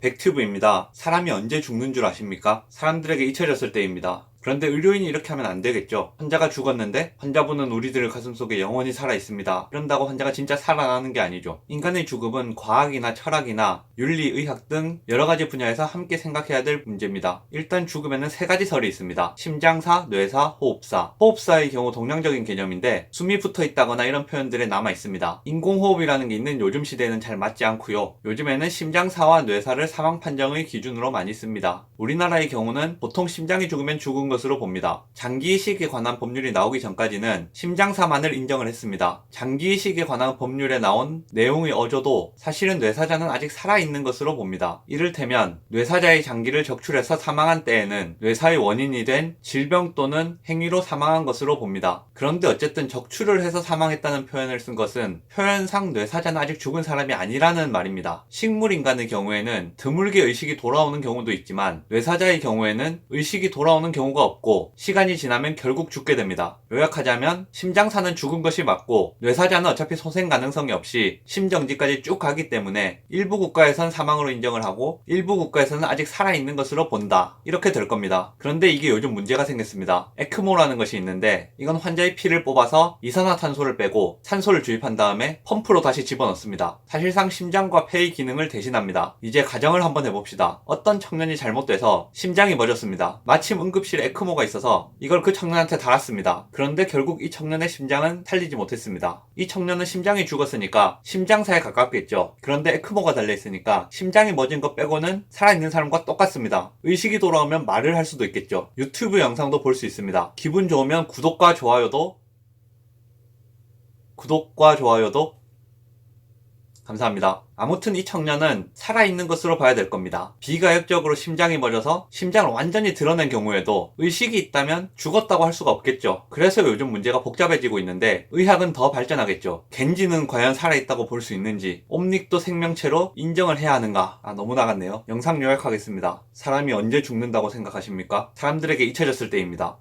백튜브입니다. 사람이 언제 죽는 줄 아십니까? 사람들에게 잊혀졌을 때입니다. 그런데 의료인이 이렇게 하면 안 되겠죠. 환자가 죽었는데 환자분은 우리들 가슴속에 영원히 살아있습니다. 그런다고 환자가 진짜 살아나는 게 아니죠. 인간의 죽음은 과학이나 철학이나 윤리, 의학 등 여러가지 분야에서 함께 생각해야 될 문제입니다. 일단 죽음에는 세 가지 설이 있습니다. 심장사, 뇌사, 호흡사. 호흡사의 경우 동양적인 개념인데 숨이 붙어 있다거나 이런 표현들에 남아 있습니다. 인공호흡이라는 게 있는 요즘 시대에는 잘 맞지 않고요. 요즘에는 심장사와 뇌사를 사망 판정의 기준으로 많이 씁니다. 우리나라의 경우는 보통 심장이 죽으면 죽은 것으로 봅니다. 장기이식에 관한 법률이 나오기 전까지는 심장사만을 인정을 했습니다. 장기이식에 관한 법률에 나온 내용의 어조도 사실은 뇌사자는 아직 살아있는 것으로 봅니다. 이를테면 뇌사자의 장기를 적출해서 사망한 때에는 뇌사의 원인이 된 질병 또는 행위로 사망한 것으로 봅니다. 그런데 어쨌든 적출을 해서 사망했다는 표현을 쓴 것은 표현상 뇌사자는 아직 죽은 사람이 아니라는 말입니다. 식물인간의 경우에는 드물게 의식이 돌아오는 경우도 있지만 뇌사자의 경우에는 의식이 돌아오는 경우가 없고 시간이 지나면 결국 죽게 됩니다. 요약하자면 심장사는 죽은 것이 맞고 뇌사자는 어차피 소생 가능성이 없이 심정지까지 쭉 가기 때문에 일부 국가에선 사망으로 인정을 하고 일부 국가에서는 아직 살아있는 것으로 본다. 이렇게 될 겁니다. 그런데 이게 요즘 문제가 생겼습니다. 에크모라는 것이 있는데 이건 환자의 피를 뽑아서 이산화탄소를 빼고 산소를 주입한 다음에 펌프로 다시 집어넣습니다. 사실상 심장과 폐의 기능을 대신합니다. 이제 가정을 한번 해봅시다. 어떤 청년이 잘못돼서 심장이 멎었습니다. 마침 응급실에 에크모가 있어서 이걸 그 청년한테 달았습니다. 그런데 결국 이 청년의 심장은 살리지 못했습니다. 이 청년은 심장이 죽었으니까 심장사에 가깝겠죠. 그런데 에크모가 달려있으니까 심장이 멎은 것 빼고는 살아있는 사람과 똑같습니다. 의식이 돌아오면 말을 할 수도 있겠죠. 유튜브 영상도 볼 수 있습니다. 기분 좋으면 구독과 좋아요도 감사합니다. 아무튼 이 청년은 살아있는 것으로 봐야 될 겁니다. 비가역적으로 심장이 멎어서 심장을 완전히 드러낸 경우에도 의식이 있다면 죽었다고 할 수가 없겠죠. 그래서 요즘 문제가 복잡해지고 있는데 의학은 더 발전하겠죠. 겐지는 과연 살아있다고 볼 수 있는지, 옴닉도 생명체로 인정을 해야 하는가? 너무 나갔네요. 영상 요약하겠습니다. 사람이 언제 죽는다고 생각하십니까? 사람들에게 잊혀졌을 때입니다.